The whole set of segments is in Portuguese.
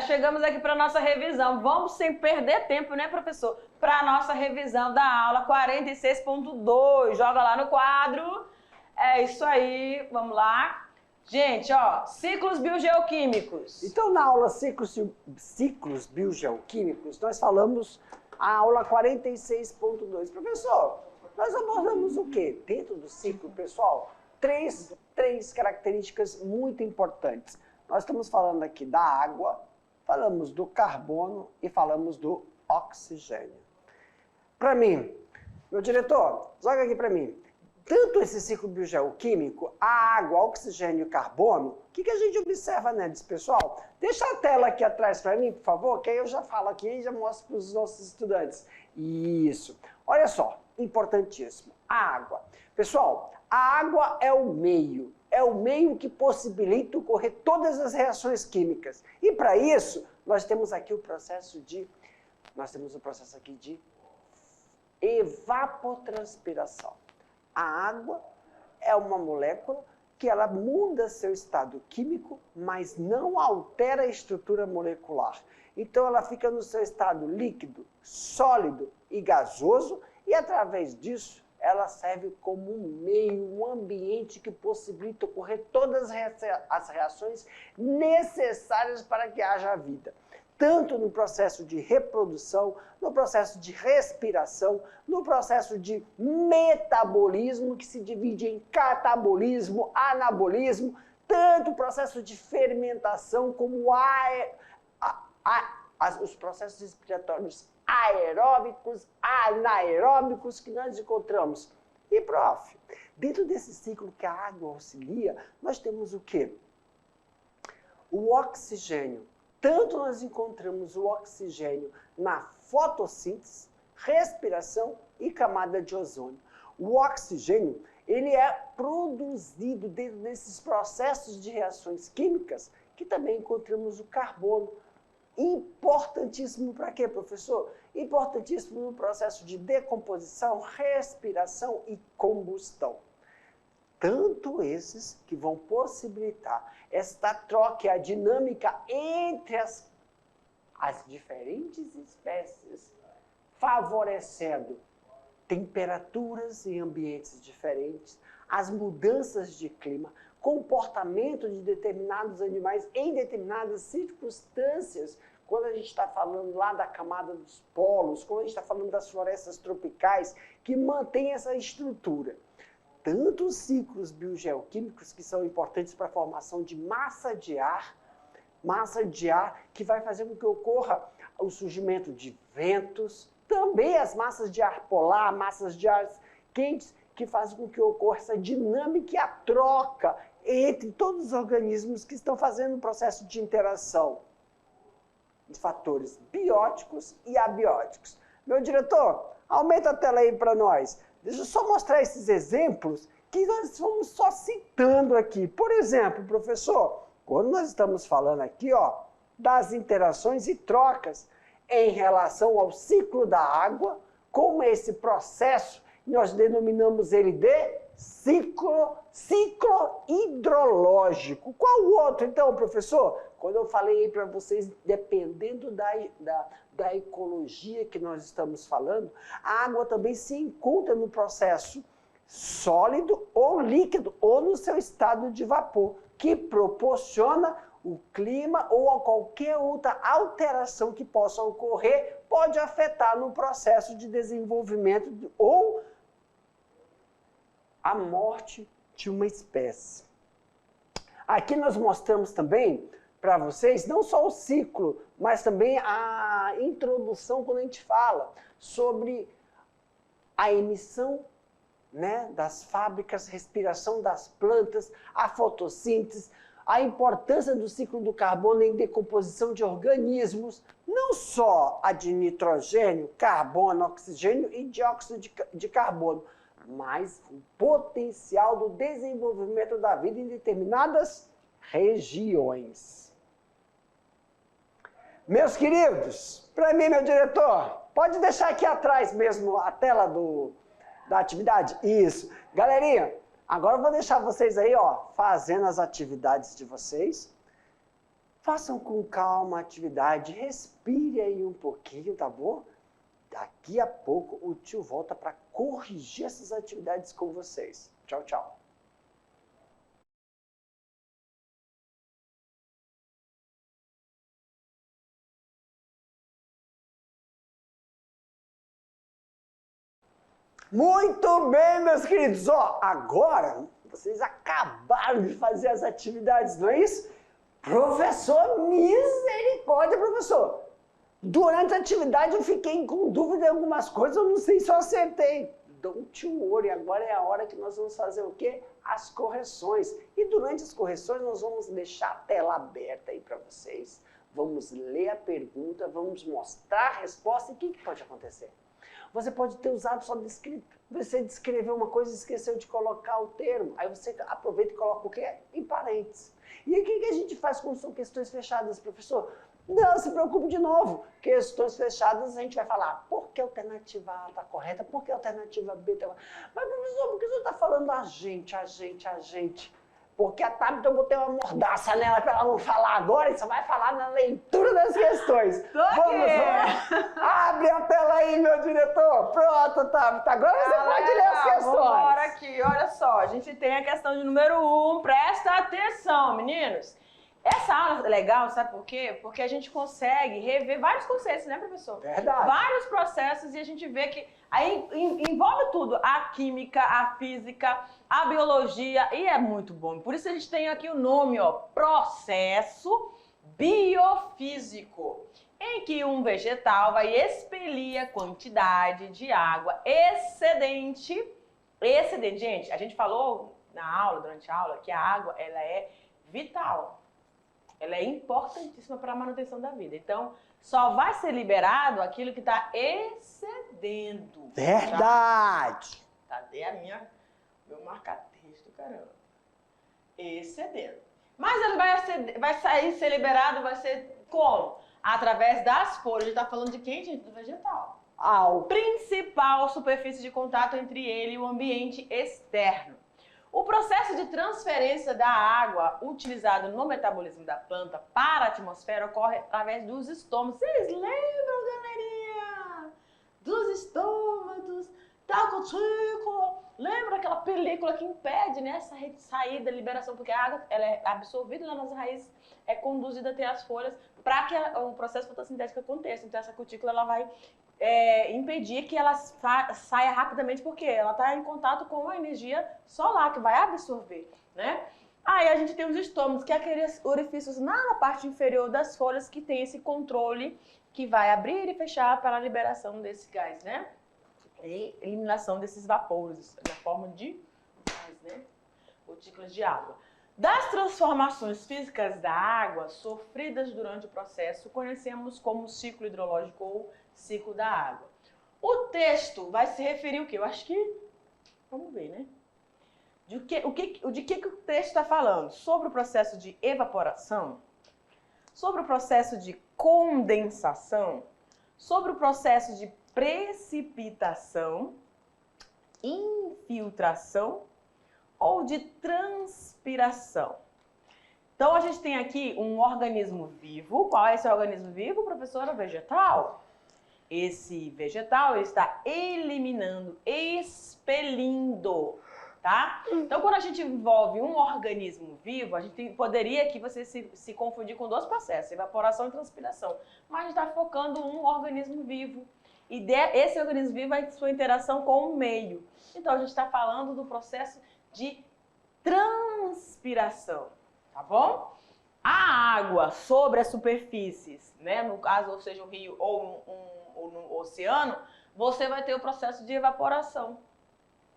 chegamos aqui para a nossa revisão. Vamos sem perder tempo, né, professor? Para a nossa revisão da aula 46.2. Joga lá no quadro. É isso aí, vamos lá. Gente, ó, ciclos biogeoquímicos. Então, na aula ciclos biogeoquímicos, nós falamos a aula 46.2. Professor, nós abordamos o quê? Dentro do ciclo, pessoal, três características muito importantes. Nós estamos falando aqui da água, falamos do carbono e falamos do oxigênio. Para mim, meu diretor, joga aqui para mim. Tanto esse ciclo biogeoquímico, a água, oxigênio e carbono, o que a gente observa neles, pessoal? Deixa a tela aqui atrás para mim, por favor, que aí eu já falo aqui e já mostro para os nossos estudantes. Isso. Olha só, importantíssimo. A água. Pessoal, a água é o meio que possibilita ocorrer todas as reações químicas. E para isso, nós temos aqui o processo de evapotranspiração. A água é uma molécula que ela muda seu estado químico, mas não altera a estrutura molecular. Então ela fica no seu estado líquido, sólido e gasoso, e através disso ela serve como um meio, um ambiente que possibilita ocorrer todas as reações necessárias para que haja vida. Tanto no processo de reprodução, no processo de respiração, no processo de metabolismo, que se divide em catabolismo, anabolismo, tanto o processo de fermentação como os processos respiratórios aeróbicos, anaeróbicos que nós encontramos. E, prof, dentro desse ciclo que a água auxilia, nós temos o quê? O oxigênio. Tanto nós encontramos o oxigênio na fotossíntese, respiração e camada de ozônio. O oxigênio, ele é produzido dentro desses processos de reações químicas, que também encontramos o carbono. Importantíssimo para quê, professor? Importantíssimo no processo de decomposição, respiração e combustão. Tanto esses que vão possibilitar esta troca, a dinâmica entre as diferentes espécies, favorecendo temperaturas em ambientes diferentes, as mudanças de clima, comportamento de determinados animais em determinadas circunstâncias, quando a gente está falando lá da camada dos polos, quando a gente está falando das florestas tropicais, que mantém essa estrutura. Tanto os ciclos biogeoquímicos, que são importantes para a formação de massa de ar que vai fazer com que ocorra o surgimento de ventos, também as massas de ar polar, massas de ar quentes, que fazem com que ocorra essa dinâmica e a troca entre todos os organismos que estão fazendo um processo de interação de fatores bióticos e abióticos. Meu diretor, aumenta a tela aí para nós. Deixa eu só mostrar esses exemplos que nós vamos só citando aqui. Por exemplo, professor, quando nós estamos falando aqui, ó, das interações e trocas em relação ao ciclo da água, como esse processo, nós denominamos ele de ciclo hidrológico. Qual o outro, então, professor? Quando eu falei aí para vocês, dependendo da ecologia que nós estamos falando, a água também se encontra no processo sólido ou líquido, ou no seu estado de vapor, que proporciona o clima ou a qualquer outra alteração que possa ocorrer, pode afetar no processo de desenvolvimento ou a morte de uma espécie. Aqui nós mostramos também para vocês não só o ciclo, mas também a introdução quando a gente fala sobre a emissão, né, das fábricas, respiração das plantas, a fotossíntese, a importância do ciclo do carbono em decomposição de organismos, não só a de nitrogênio, carbono, oxigênio e dióxido de carbono, mas o potencial do desenvolvimento da vida em determinadas regiões. Meus queridos, para mim, meu diretor, pode deixar aqui atrás mesmo a tela da atividade? Isso. Galerinha, agora eu vou deixar vocês aí, ó, fazendo as atividades de vocês. Façam com calma a atividade, respire aí um pouquinho, tá bom? Daqui a pouco o tio volta para corrigir essas atividades com vocês. Tchau, tchau. Muito bem, meus queridos. Ó, agora vocês acabaram de fazer as atividades, não é isso? Professor, misericórdia, professor. Durante a atividade eu fiquei com dúvida em algumas coisas, eu não sei se eu acertei. Don't worry, agora é a hora que nós vamos fazer o quê? As correções. E durante as correções nós vamos deixar a tela aberta aí para vocês. Vamos ler a pergunta, vamos mostrar a resposta e o que pode acontecer? Você pode ter usado só descrito. Você descreveu uma coisa e esqueceu de colocar o termo. Aí você aproveita e coloca o quê? Em parênteses. E aí o que a gente faz quando são questões fechadas, professor? Não se preocupe de novo. Questões fechadas a gente vai falar por que a alternativa A está correta, por que a alternativa B está correta. Mas professor, por que você está falando a gente? Porque a Tabita eu botei uma mordaça nela para ela não falar agora e só vai falar na leitura das questões. Vamos. Abre a tela aí, meu diretor. Pronto, Tabita. Agora você pode ler as questões. Vamos aqui, olha só. A gente tem a questão de número 1. Presta atenção, meninos. Essa aula é legal, sabe por quê? Porque a gente consegue rever vários conceitos, né, professor? Verdade. Vários processos e a gente vê que aí envolve tudo. A química, a física, a biologia e é muito bom. Por isso a gente tem aqui o nome, ó, processo biofísico, em que um vegetal vai expelir a quantidade de água excedente. Gente, a gente falou na aula, durante a aula, que a água ela é vital. Ela é importantíssima para a manutenção da vida. Então, só vai ser liberado aquilo que está excedendo. Verdade! Cadê meu marca-texto, caramba? Excedendo. Mas ele vai ser liberado, vai ser como? Através das folhas. A gente está falando de quem, gente? Do vegetal. A principal superfície de contato entre ele e o ambiente externo. O processo de transferência da água utilizado no metabolismo da planta para a atmosfera ocorre através dos estômatos. Vocês lembram, galerinha? Dos estômatos, da cutícula. Lembra aquela película que impede, né, essa saída, liberação? Porque a água ela é absorvida lá nas raízes, é conduzida até as folhas para que o processo fotossintético aconteça. Então essa cutícula ela vai impedir que ela saia rapidamente, porque ela está em contato com a energia solar, que vai absorver, né? Aí a gente tem os estômatos, que é aqueles orifícios na parte inferior das folhas que tem esse controle que vai abrir e fechar para a liberação desse gás, né? E eliminação desses vapores na forma de gás, né? Gotículas de água. Das transformações físicas da água sofridas durante o processo, conhecemos como ciclo hidrológico ou ciclo da água. O texto vai se referir o quê? Eu acho que... Vamos ver, né? De que o texto está falando? Sobre o processo de evaporação, sobre o processo de condensação, sobre o processo de precipitação, infiltração ou de transpiração. Então, a gente tem aqui um organismo vivo. Qual é esse organismo vivo, professora? Vegetal. Esse vegetal está eliminando, expelindo, tá? Então, quando a gente envolve um organismo vivo, a gente poderia aqui você se confundir com dois processos, evaporação e transpiração. Mas a gente está focando um organismo vivo. E esse organismo vivo vai ter sua interação com o meio. Então, a gente está falando do processo de transpiração, tá bom? A água sobre as superfícies, né, no caso, ou seja, um rio ou no oceano, você vai ter o processo de evaporação.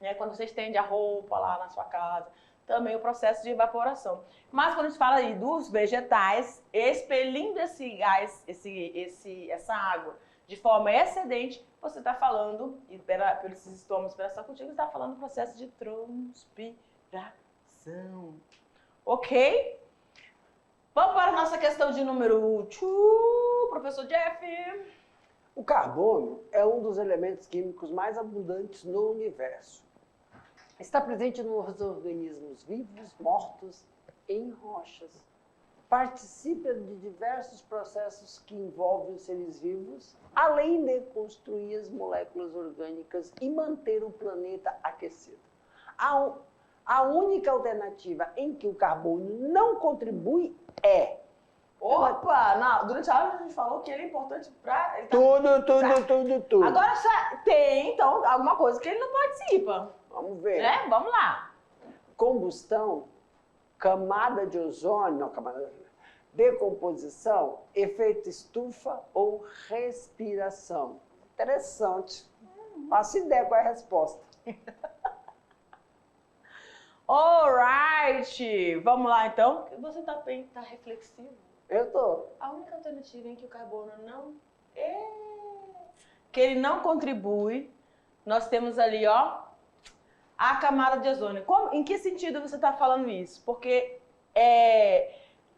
Né? Quando você estende a roupa lá na sua casa, também o processo de evaporação. Mas quando a gente fala aí dos vegetais, expelindo esse gás, essa água de forma excedente, você está falando, e pelos estômagos, pela sua cutícula, está falando do processo de transpiração. Ok? Vamos para a nossa questão de número 2, professor Jeff. O carbono é um dos elementos químicos mais abundantes no universo. Está presente nos organismos vivos, mortos, em rochas. participa de diversos processos que envolvem os seres vivos, além de construir as moléculas orgânicas e manter o planeta aquecido. A única alternativa em que o carbono não contribui é... Opa! Não, durante a aula a gente falou que ele é importante para... Tudo. Agora tem, então, alguma coisa que ele não participa. Vamos ver. Né? Vamos lá. Combustão, camada de ozônio, não, camada de ozônio, decomposição, efeito estufa ou respiração. Interessante. Faço ideia qual é a resposta. Alright! Vamos lá, então. Você tá reflexivo? Eu tô. A única alternativa em que o carbono não que ele não contribui, nós temos ali, ó, a camada de ozônio. Em que sentido você está falando isso? Porque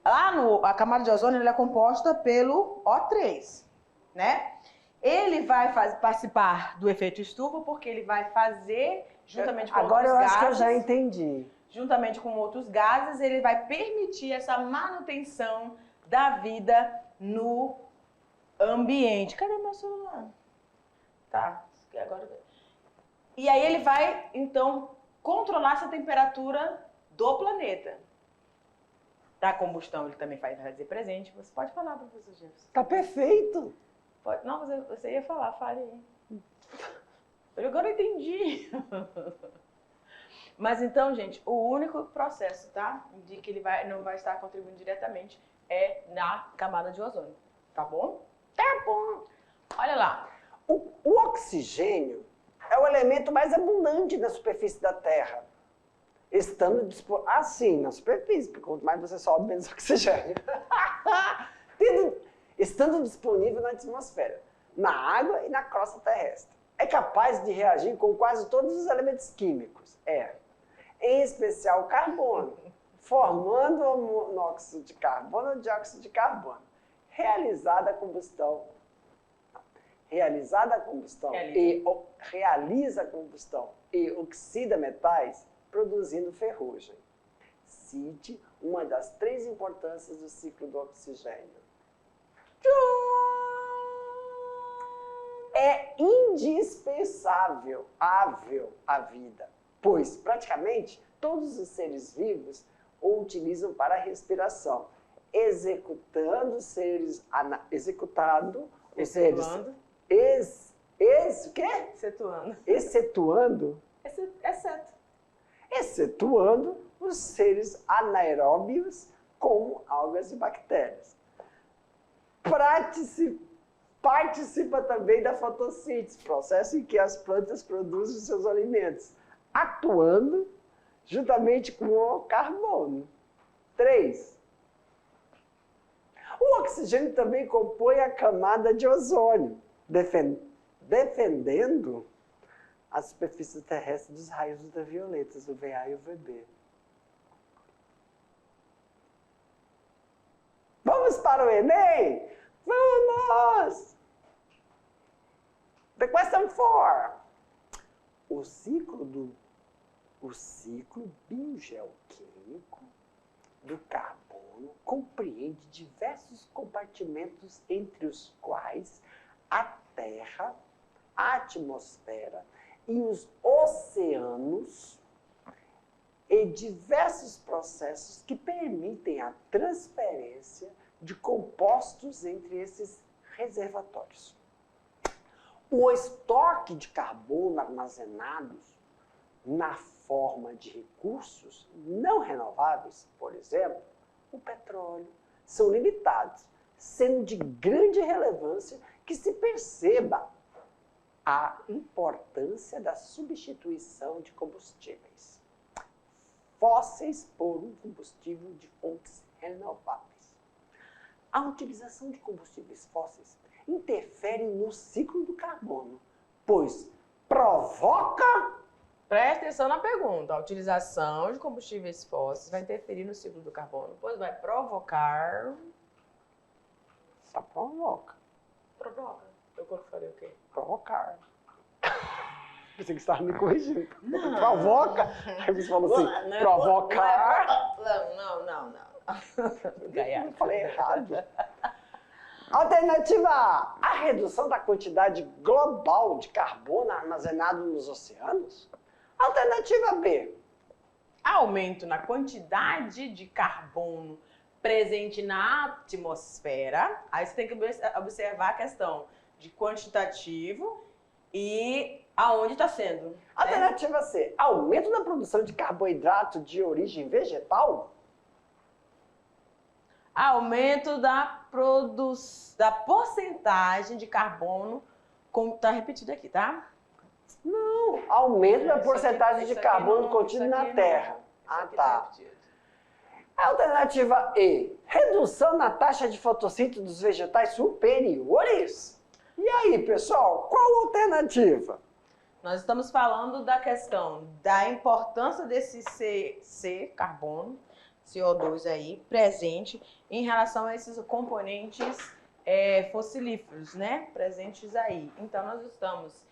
a camada de ozônio ela é composta pelo O3, né? Ele vai participar do efeito estufa porque ele vai fazer, juntamente com Agora outros eu acho que eu gases, já entendi. juntamente com outros gases, ele vai permitir essa manutenção da vida no ambiente. Cadê meu celular? Tá, agora... E aí ele vai, então, controlar essa temperatura do planeta. Da combustão, ele também vai fazer presente. Você pode falar, professor Jefferson. Tá perfeito. Pode... Não, você ia falar, fale aí. Agora eu entendi. Mas então, gente, o único processo, tá? De que ele não vai estar contribuindo diretamente é na camada de ozônio. Tá bom? Tá bom. Olha lá. O oxigênio é o elemento mais abundante na superfície da Terra. Estando disponível... Assim, na superfície, porque quanto mais você sobe, menos oxigênio. Estando disponível na atmosfera, na água e na crosta terrestre. É capaz de reagir com quase todos os elementos químicos. Em especial o carbono, formando o monóxido de carbono ou dióxido de carbono. Realiza a combustão e oxida metais, produzindo ferrugem. Cite uma das 3 importâncias do ciclo do oxigênio. É indispensável à vida, pois praticamente todos os seres vivos o utilizam para a respiração, excetuando os seres anaeróbios, como algas e bactérias. Participa também da fotossíntese, processo em que as plantas produzem os seus alimentos, atuando juntamente com o carbono. 3. O oxigênio também compõe a camada de ozônio, defendendo a superfície terrestre dos raios ultravioletas, o VA e o VB. Vamos para o Enem? Vamos! The question 4. O ciclo biogeoquímico do carbono compreende diversos compartimentos, entre os quais a Terra, a atmosfera e os oceanos, e diversos processos que permitem a transferência de compostos entre esses reservatórios. O estoque de carbono armazenados na forma de recursos não renováveis, por exemplo, o petróleo, são limitados, sendo de grande relevância que se perceba a importância da substituição de combustíveis fósseis por um combustível de fontes renováveis. A utilização de combustíveis fósseis interfere no ciclo do carbono, pois provoca... Presta atenção na pergunta. A utilização de combustíveis fósseis vai interferir no ciclo do carbono, pois vai provocar... Só provoca. Provoca. Eu falei o quê? Provocar. Pensei que você estava me corrigindo. Não. Provoca. Aí você falou assim, provocar. Não. Eu falei errado. Alternativa A, a redução da quantidade global de carbono armazenado nos oceanos. Alternativa B, Aumento na quantidade de carbono presente na atmosfera. Aí você tem que observar a questão de quantitativo e aonde está sendo. Né? Alternativa C, aumento da produção de carboidrato de origem vegetal. Aumento da porcentagem de carbono, como está repetido aqui, tá? Não, aumento da Isso porcentagem aqui- de isso aqui carbono não- contido isso na aqui não. Terra. Isso Ah, aqui tá tá. repetido. Alternativa E, redução na taxa de fotossíntese dos vegetais superiores. E aí, pessoal, qual a alternativa? Nós estamos falando da questão da importância desse carbono, CO2 aí, presente em relação a esses componentes fossilíferos, né? Presentes aí. Então, nós estamos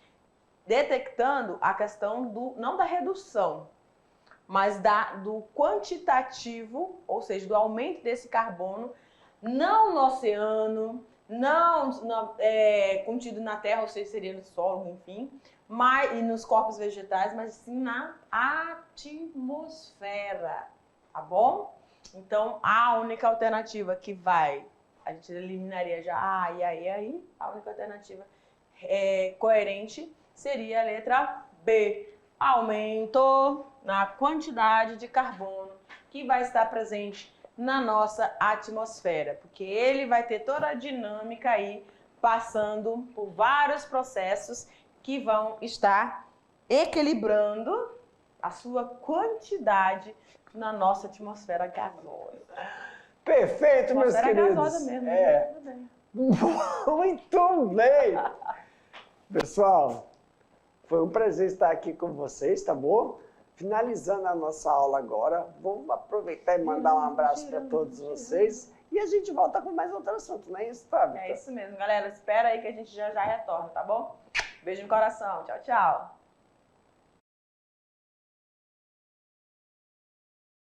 detectando a questão não da redução, mas do quantitativo, ou seja, do aumento desse carbono, não no oceano, não contido na terra, ou seja, seria no solo, enfim, e nos corpos vegetais, mas sim na atmosfera, tá bom? Então, a única alternativa que a gente eliminaria já a aí, a única alternativa coerente seria a letra B, aumento na quantidade de carbono que vai estar presente na nossa atmosfera, porque ele vai ter toda a dinâmica aí, passando por vários processos que vão estar equilibrando a sua quantidade na nossa atmosfera gasosa. Perfeito, meus Atmosfera queridos. gasosa mesmo, tudo bem. Muito bem. Pessoal, foi um prazer estar aqui com vocês, tá bom? Finalizando a nossa aula agora, vamos aproveitar e mandar um abraço para todos vocês e a gente volta com mais outro assunto, não é isso, Tabita? É isso mesmo, galera. Espera aí que a gente já retorna, tá bom? Beijo no coração. Tchau, tchau.